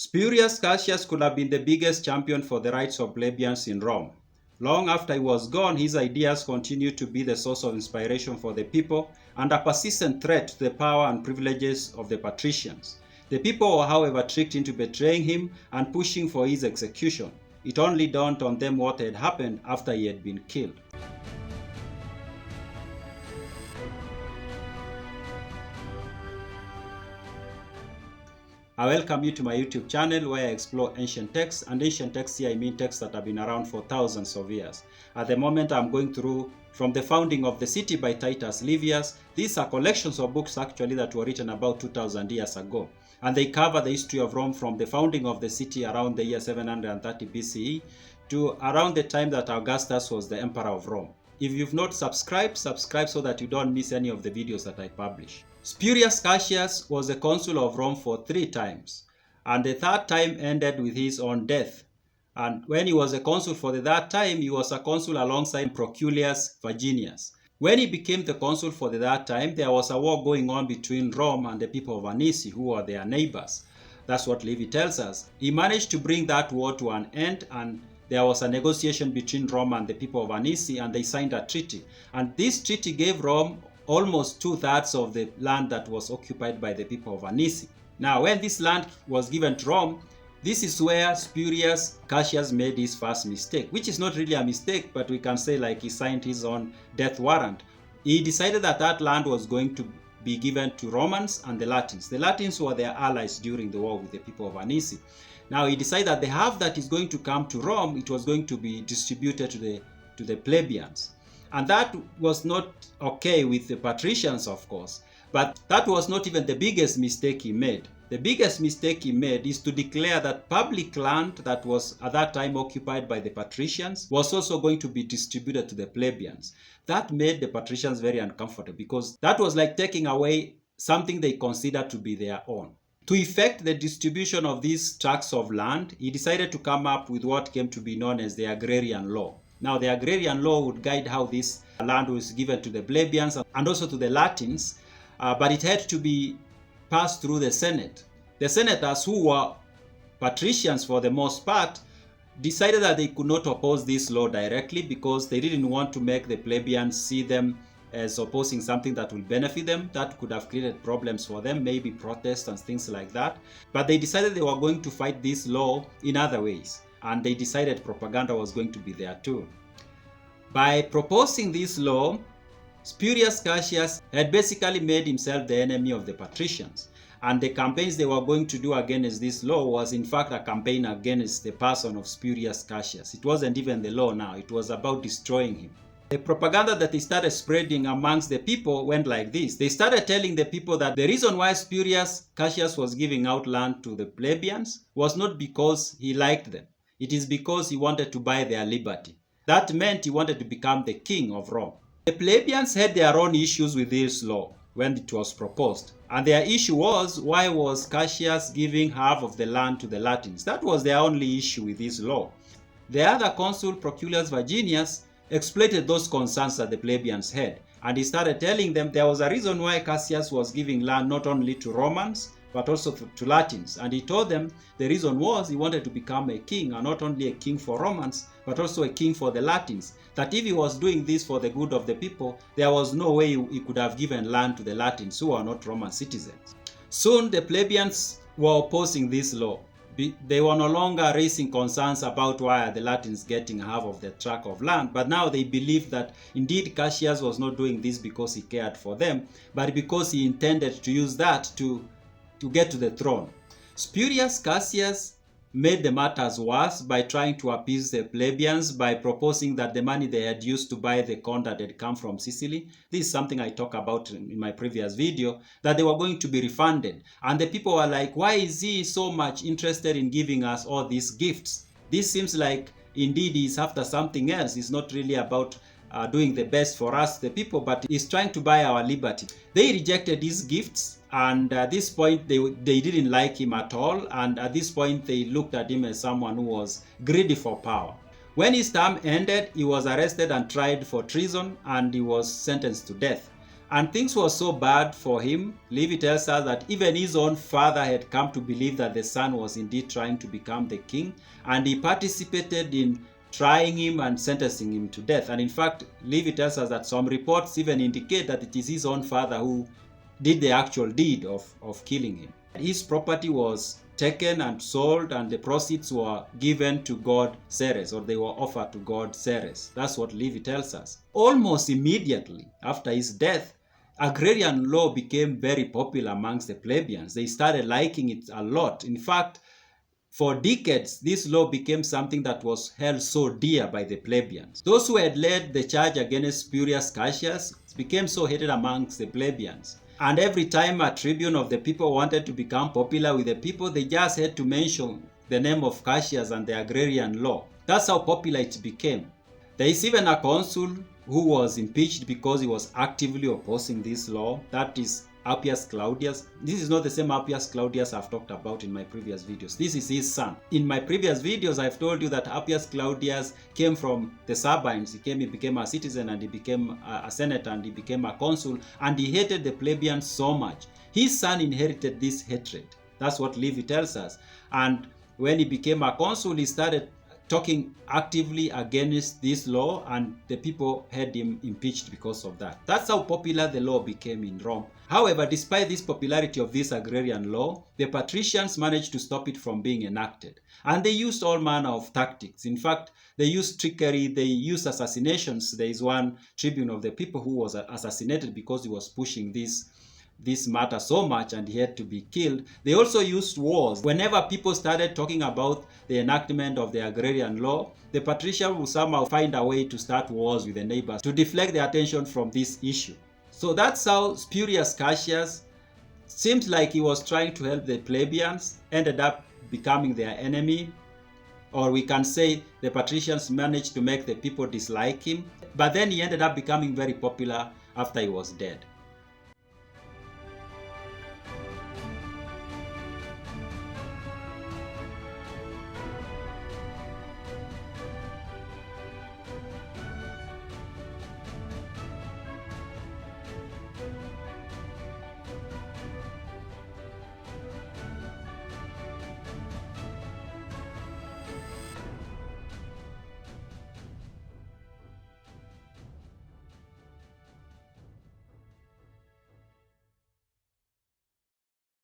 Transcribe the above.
Spurius Cassius could have been the biggest champion for the rights of plebeians in Rome. Long after he was gone, his ideas continued to be the source of inspiration for the people and a persistent threat to the power and privileges of the Patricians. The people were, however, tricked into betraying him and pushing for his execution. It only dawned on them what had happened after he had been killed. I welcome you to my YouTube channel where I explore ancient texts, and ancient texts here I mean texts that have been around for thousands of years. At the moment I'm going through From the Founding of the City by Titus Livius. These are collections of books actually that were written about 2000 years ago, and they cover the history of Rome from the founding of the city around the year 730 BCE to around the time that Augustus was the emperor of Rome. If you've not subscribed, subscribe so that you don't miss any of the videos that I publish. Spurius Cassius was a consul of Rome for 3 times, and the 3rd time ended with his own death. And when he was a consul for the 3rd time, he was a consul alongside Proculius Verginius. When he became the consul for the 3rd time, there was a war going on between Rome and the people of Hernicy, who were their neighbors. That's what Livy tells us. He managed to bring that war to an end, and there was a negotiation between Rome and the people of Hernicy, and they signed a treaty. And this treaty gave Rome almost 2/3 of the land that was occupied by the people of Hernicy. Now, when this land was given to Rome, this is where Spurius Cassius made his first mistake, which is not really a mistake, but we can say like he signed his own death warrant. He decided that that land was going to be given to Romans and the Latins. The Latins were their allies during the war with the people of Hernicy. Now he decided that the half that is going to come to Rome, it was going to be distributed to the plebeians. And that was not okay with the Patricians, of course. But that was not even the biggest mistake he made. The biggest mistake he made is to declare that public land that was at that time occupied by the Patricians was also going to be distributed to the plebeians. That made the Patricians very uncomfortable because that was like taking away something they considered to be their own. To effect the distribution of these tracts of land, he decided to come up with what came to be known as the Agrarian Law. Now, the Agrarian Law would guide how this land was given to the plebeians and also to the Latins, but it had to be passed through the Senate. The senators, who were patricians for the most part, decided that they could not oppose this law directly because they didn't want to make the plebeians see them as opposing something that will benefit them. That could have created problems for them, maybe protests and things like that. But they decided they were going to fight this law in other ways, and they decided propaganda was going to be there too. By proposing this law, Spurius Cassius had basically made himself the enemy of the patricians, and the campaigns they were going to do against this law was in fact a campaign against the person of Spurius Cassius. It wasn't even the law now, it was about destroying him. The propaganda that they started spreading amongst the people went like this. They started telling the people that the reason why Spurius Cassius was giving out land to the plebeians was not because he liked them. It is because he wanted to buy their liberty. That meant he wanted to become the king of Rome. The plebeians had their own issues with this law when it was proposed. And their issue was, why was Cassius giving half of the land to the Latins? That was their only issue with this law. The other consul, Proculius Verginius, exploited those concerns that the plebeians had. And he started telling them there was a reason why Cassius was giving land not only to Romans, but also to Latins. And he told them the reason was he wanted to become a king, and not only a king for Romans, but also a king for the Latins. That if he was doing this for the good of the people, there was no way he could have given land to the Latins who are not Roman citizens. Soon the plebeians were opposing this law. They were no longer raising concerns about why are the Latins getting half of the tract of land, but now they believed that indeed Cassius was not doing this because he cared for them, but because he intended to use that to get to the throne. Spurius Cassius made the matters worse by trying to appease the plebeians by proposing that the money they had used to buy the corn that had come from Sicily, this is something I talked about in my previous video, that they were going to be refunded. And the people were like, why is he so much interested in giving us all these gifts? This seems like indeed he's after something else. It's not really about doing the best for us, the people, but he's trying to buy our liberty. They rejected his gifts, and at this point they didn't like him at all, and at this point they looked at him as someone who was greedy for power. When his term ended, he was arrested and tried for treason, and he was sentenced to death. And things were so bad for him, Livy tells us that even his own father had come to believe that the son was indeed trying to become the king, and he participated in trying him and sentencing him to death. And in fact, Livy tells us that some reports even indicate that it is his own father who did the actual deed of killing him. His property was taken and sold, and the proceeds were given to god Ceres, or they were offered to god Ceres. That's what Livy tells us. Almost immediately after his death, agrarian law became very popular amongst the plebeians. They started liking it a lot. In fact, for decades, this law became something that was held so dear by the plebeians. Those who had led the charge against Spurius Cassius became so hated amongst the plebeians. And every time a tribune of the people wanted to become popular with the people, they just had to mention the name of Cassius and the Agrarian Law. That's how popular it became. There is even a consul who was impeached because he was actively opposing this law. That is Appius Claudius. This is not the same Appius Claudius I've talked about in my previous videos. This is his son. In my previous videos, I've told you that Appius Claudius came from the Sabines. He became a citizen, and he became a senator, and he became a consul, and he hated the plebeians so much. His son inherited this hatred. That's what Livy tells us. And when he became a consul, he started talking actively against this law, and the people had him impeached because of that. That's how popular the law became in Rome. However, despite this popularity of this agrarian law, the patricians managed to stop it from being enacted. And they used all manner of tactics. In fact, they used trickery, they used assassinations. There is one tribune of the people who was assassinated because he was pushing this matter so much, and he had to be killed. They also used wars. Whenever people started talking about the enactment of the agrarian law, the patrician would somehow find a way to start wars with the neighbors to deflect the attention from this issue. So that's how Spurius Cassius seemed like he was trying to help the plebeians, ended up becoming their enemy. Or we can say the patricians managed to make the people dislike him, but then he ended up becoming very popular after he was dead.